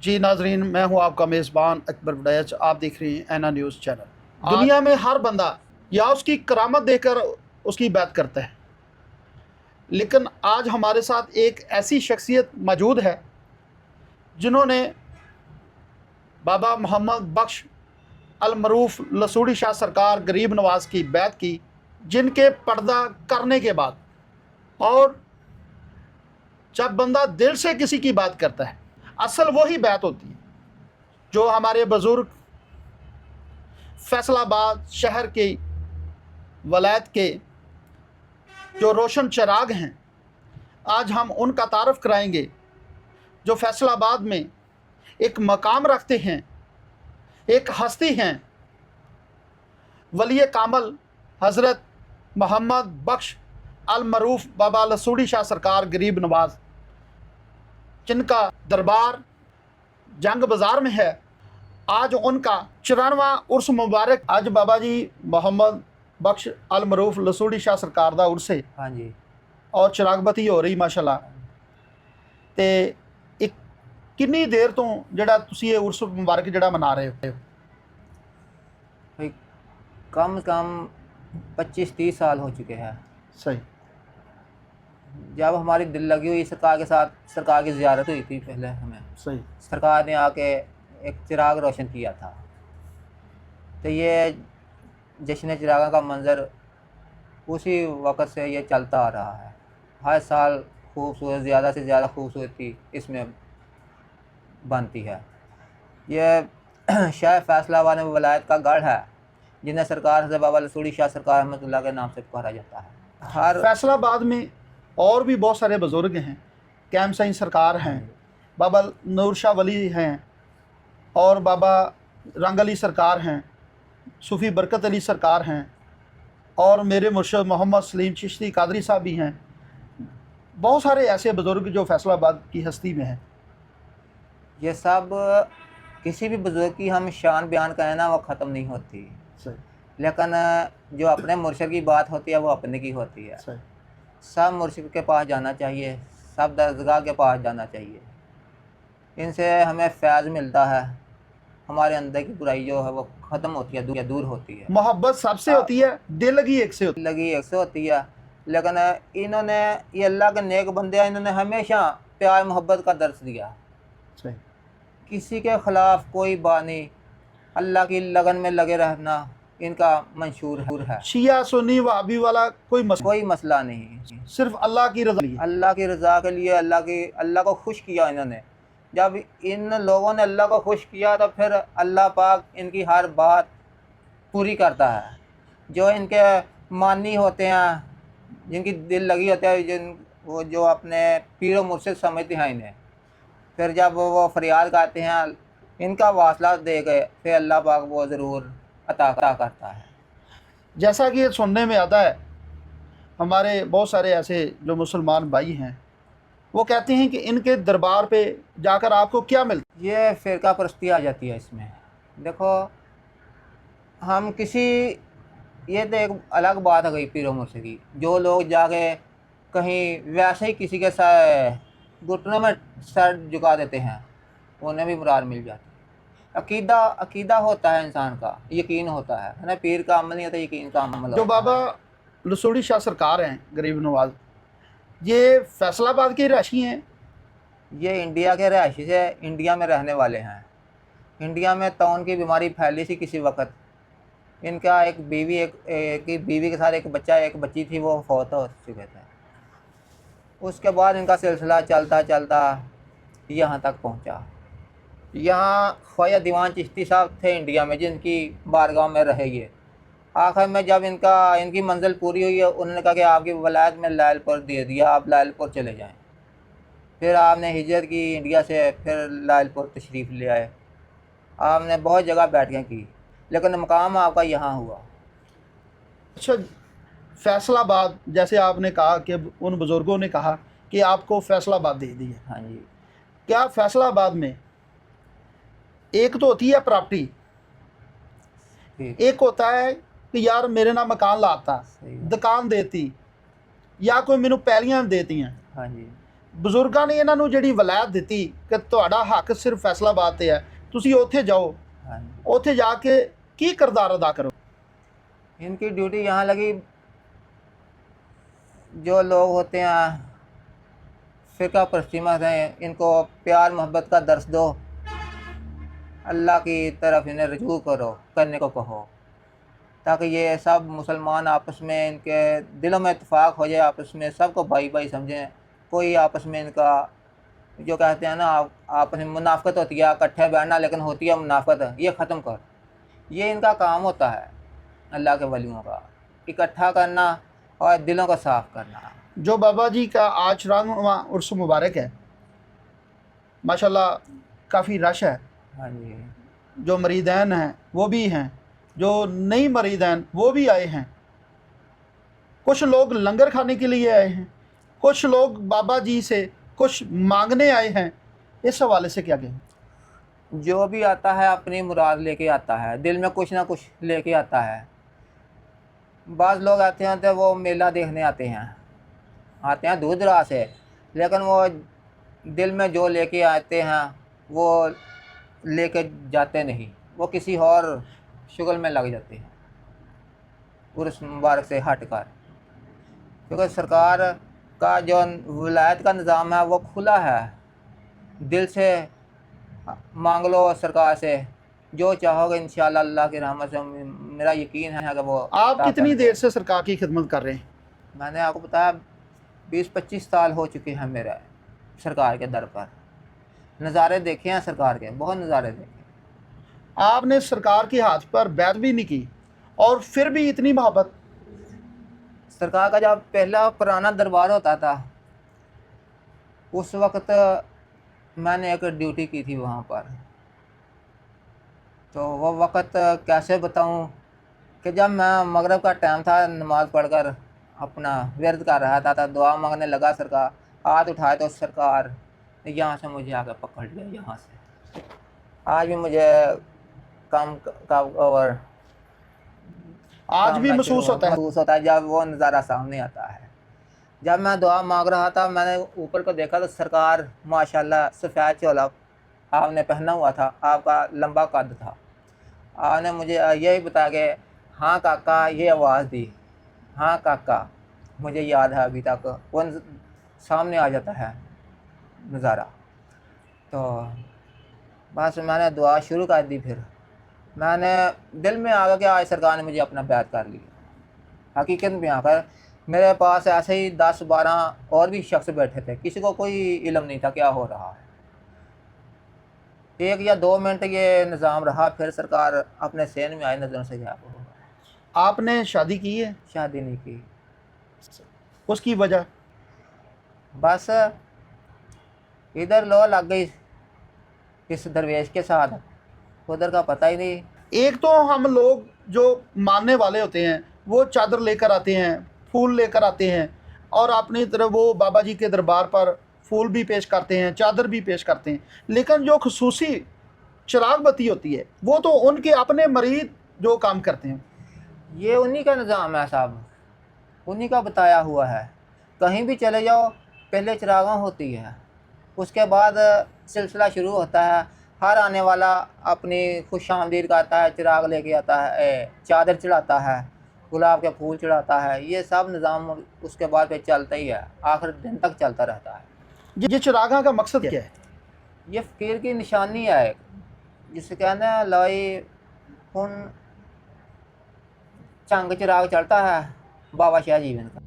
जी नाजरीन, मैं हूं आपका मेज़बान अकबर बड़ैच। आप देख रहे हैं ऐना न्यूज़ चैनल। दुनिया में हर बंदा या उसकी करामत देखकर उसकी बात करता है, लेकिन आज हमारे साथ एक ऐसी शख्सियत मौजूद है जिन्होंने बाबा मोहम्मद बख्श अल मरूफ लसूड़ी शाह सरकार गरीब नवाज की बैत की, जिनके पर्दा करने के बाद और जब बंदा दिल से किसी की बात करता है, असल वही बात होती है जो हमारे बुज़ुर्ग फैसलाबाद शहर के वलायत के जो रोशन चिराग हैं। आज हम उनका तारफ़ कराएंगे जो फैसलाबाद में एक मकाम रखते हैं, एक हस्ती हैं, वली कामल हज़रत मोहम्मद बख्श अल मरूफ बाबा लसूड़ी शाह सरकार गरीब नवाज, जिनका दरबार जंग बाज़ार में है। आज उनका 94वां उर्स मुबारक। आज बाबा जी मोहम्मद बख्श अल मरूफ लसूड़ी शाह सरकार दा उर्स है। हाँ जी। और चिरागबती हो रही माशाल्लाह। ते एक कितनी देर तो जड़ा तुसी ये उर्स मुबारक जड़ा मना रहे हो? भाई कम से कम 25-30 साल हो चुके हैं। सही। जब हमारी दिल लगी हुई सरकार के साथ, सरकार की ज़ियारत हुई थी पहले हमें, सही। सरकार ने आके एक चिराग रोशन किया था। तो ये जश्न चिरागा का मंज़र उसी वक़्त से ये चलता आ रहा है। हर साल खूबसूरत, ज़्यादा से ज़्यादा खूबसूरती इसमें बनती है। ये शाह फैसलाबाद में वलायत का गढ़ है, जिन्हें सरकार से बाबा लसूड़ी शाह सरकार रहमतुल्लाह के नाम से पुकारा जाता है। हर फैसलाबाद में और भी बहुत सारे बुज़ुर्ग हैं। कैम साईं सरकार हैं, बाबा नूर शाह वली हैं, और बाबा रंग अली सरकार हैं, सूफ़ी बरकत अली सरकार हैं, और मेरे मुर्शद मोहम्मद सलीम चिश्ती कादरी साहब भी हैं। बहुत सारे ऐसे बुज़ुर्ग जो फैसलाबाद की हस्ती में हैं। ये सब किसी भी बुज़ुर्ग की हम शान बयान करें ना, वो ख़त्म नहीं होती। सही। लेकिन जो अपने मुर्शिद की बात होती है वो अपने की होती है। सही। सब मुर्शिद के पास जाना चाहिए, सब दरगाह के पास जाना चाहिए। इनसे हमें फैज़ मिलता है, हमारे अंदर की बुराई जो है वो ख़त्म होती है, दूर होती है। मोहब्बत सबसे होती है, दिल लगी एक से होती लगी एक से होती है। लेकिन इन्होंने, ये अल्लाह के नेक बंदे हैं, इन्होंने हमेशा प्यार मोहब्बत का दर्स दिया। सही। किसी के ख़िलाफ़ कोई बात नहीं, अल्लाह की लगन में लगे रहना इनका मंशूर है। शिया सुन्नी वहाबी वाला कोई मसला नहीं, सिर्फ अल्लाह की रज़ा। अल्लाह की रज़ा के लिए, अल्लाह को खुश किया इन्होंने। जब इन लोगों ने अल्लाह को खुश किया तो फिर अल्लाह पाक इनकी हर बात पूरी करता है। जो इनके मानी होते हैं, जिनकी दिल लगी होती है, वो जो अपने पीर व मुर्शिद समझते हैं इन्हें, फिर जब वो फरियाद करते हैं, इनका वास्ला दे गए, फिर अल्लाह पाक वो ज़रूर अता करता है। जैसा कि ये सुनने में आता है, हमारे बहुत सारे ऐसे जो मुसलमान भाई हैं वो कहते हैं कि इनके दरबार पे जाकर आपको क्या मिलता है? ये फ़िरका परस्ती आ जाती है इसमें। देखो, हम किसी, ये तो एक अलग बात है गई पीरों मुर्शिद की। जो लोग जाके कहीं वैसे ही किसी के घुटनों में सर झुका देते हैं, उन्हें भी मुराद मिल जाती है। अकीदा होता है इंसान का, यकीन होता है ना। पीर का अमल नहीं होता, यकीन का अमल जो होता है। बाबा लसूड़ी शाह सरकार हैं गरीब नवाज, ये फैसलाबाद के रहायशी हैं? ये इंडिया के रहायशी से इंडिया में रहने वाले हैं। इंडिया में तौन की बीमारी फैली थी किसी वक्त। इनका एक बीवी के साथ एक बच्चा, एक बच्ची थी, वो फौत हो चुके थे। उसके बाद इनका सिलसिला चलता चलता यहाँ तक पहुँचा। यहाँ ख्वाजा दीवान चिश्ती साहब थे इंडिया में, जिनकी बारगाह में रहे ये। आखिर में जब इनकी मंजिल पूरी हुई है, उन्होंने कहा कि आपकी वलायत में लायलपुर दे दिया, आप लायलपुर चले जाएं। फिर आपने हिजरत की इंडिया से, फिर लायलपुर तशरीफ़ ले आए। आपने बहुत जगह बैठकें की, लेकिन मकाम आपका यहाँ हुआ। अच्छा, फैसलाबाद, जैसे आपने कहा कि उन बुज़ुर्गों ने कहा कि आपको फैसलाबाद दे दी है। हाँ जी। क्या फैसलाबाद में एक तो होती है प्रॉपर्टी, एक होता है कि यार मेरे नाम मकान लाता, दुकान देती, या कोई मैनू पैलियां देती हैं। हाँ जी। ਬਜ਼ੁਰਗਾਂ ਨੇ ਇਹਨਾਂ ਨੂੰ ਜਿਹੜੀ ਵਲਾਇਤ ਦਿੱਤੀ ਕਿ ਤੁਹਾਡਾ ਹੱਕ ਸਿਰਫ ਫੈਸਲਾਬਾਦ ਤੇ ਹੈ, ਤੁਸੀਂ ਉੱਥੇ ਜਾਓ, हाँ जी। ਉੱਥੇ ਜਾ ਕੇ ਕੀ ਕਿਰਦਾਰ ਅਦਾ ਕਰੋ? इनकी ड्यूटी यहाँ लगी, जो लोग होते हैं फ़िरका परस्ती में हैं, इनको प्यार मोहब्बत का दर्स दो, अल्लाह की तरफ इन्हें रजू करो, करने को कहो, ताकि ये सब मुसलमान आपस में इनके दिलों में इत्तेफाक हो जाए, आपस में सबको भाई भाई समझें। कोई आपस में इनका जो कहते हैं ना आपस में मुनाफकत होती है, इकट्ठे बैठना लेकिन होती है मुनाफकत, ये ख़त्म कर। ये इनका काम होता है अल्लाह के वलियों का, इकट्ठा करना और दिलों को साफ़ करना। जो बाबा जी का आज रंगवा उर्स मुबारक है, माशाल्लाह काफ़ी रश है, हाँ जी। जो मरीदैन हैं वो भी हैं, जो नई मरीदैन वो भी आए हैं, कुछ लोग लंगर खाने के लिए आए हैं, कुछ लोग बाबा जी से कुछ मांगने आए हैं। इस हवाले से क्या कहें? जो भी आता है अपनी मुराद लेके आता है, दिल में कुछ ना कुछ लेके आता है। बाज़ लोग आते हैं तो वो मेला देखने आते हैं दूर दराज से, लेकिन वो दिल में जो लेके आते हैं वो लेके जाते नहीं, वो किसी और शुगल में लग जाते हैं उर्स मुबारक से हट कर। क्योंकि सरकार का जो विलायत का निज़ाम है वो खुला है, दिल से मांग लो सरकार से, जो चाहोगे इंशाअल्लाह अल्लाह की रहमत से मेरा यकीन है कि वो आप कितनी देर से सरकार की खिदमत कर रहे हैं? मैंने आपको बताया 20-25 साल हो चुके हैं मेरे सरकार के दर पर। नज़ारे देखे हैं सरकार के, बहुत नज़ारे देखे। आपने सरकार के हाथ पर बैत भी नहीं की और फिर भी इतनी मोहब्बत। सरकार का जब पहला पुराना दरबार होता था उस वक्त मैंने एक ड्यूटी की थी वहाँ पर, तो वो वक्त कैसे बताऊँ कि जब मैं मगरिब का टाइम था, नमाज़ पढ़कर अपना विरद कर रहा था, दुआ मांगने लगा, सरकार हाथ उठाए तो सरकार यहाँ से मुझे आके पकड़ लिया, यहाँ से। आज भी मुझे काम का और आज भी महसूस होता है जब वो नज़ारा सामने आता है। जब मैं दुआ मांग रहा था, मैंने ऊपर को देखा तो सरकार माशाल्लाह सफ़ेद चोला आपने पहना हुआ था, आपका लंबा कद था। आपने मुझे यही बताया कि हाँ काका, ये आवाज़ दी, हाँ काका, मुझे याद है अभी तक, वो सामने आ जाता है नज़ारा। तो बस मैंने दुआ शुरू कर दी। फिर मैंने दिल में आ गया कि आज सरकार ने मुझे अपना बैत कर लिया। हकीकत में आकर मेरे पास ऐसे ही 10-12 और भी शख्स बैठे थे, किसी को कोई इल्म नहीं था क्या हो रहा है। 1 या 2 मिनट ये निज़ाम रहा, फिर सरकार अपने सेन में आई, नज़रों से गया। आपने शादी की है? शादी नहीं की। उसकी वजह? बस इधर लो लग गई इस दरवेश के साथ, उधर का पता ही नहीं। एक तो हम लोग जो मानने वाले होते हैं वो चादर लेकर आते हैं, फूल लेकर आते हैं, और अपनी तरफ वो बाबा जी के दरबार पर फूल भी पेश करते हैं, चादर भी पेश करते हैं, लेकिन जो खुसूसी चिराग बत्ती होती है वो तो उनके अपने मरीद जो काम करते हैं। ये उन्हीं का निज़ाम है साहब, उन्हीं का बताया हुआ है। कहीं भी चले जाओ पहले चिरागां होती है, उसके बाद सिलसिला शुरू होता है। हर आने वाला अपनी खुश आमदीद करता है, चिराग लेके आता है, चादर चढ़ाता है, गुलाब के फूल चढ़ाता है। ये सब निज़ाम उसके बाद पे चलता ही है, आखिर दिन तक चलता रहता है। ये चिरागां का मकसद क्या है? ये फ़कीर की निशानी है, जिसे कहते हैं लाई हुन चंग चिराग चढ़ता है बाबा शाह जीवन का।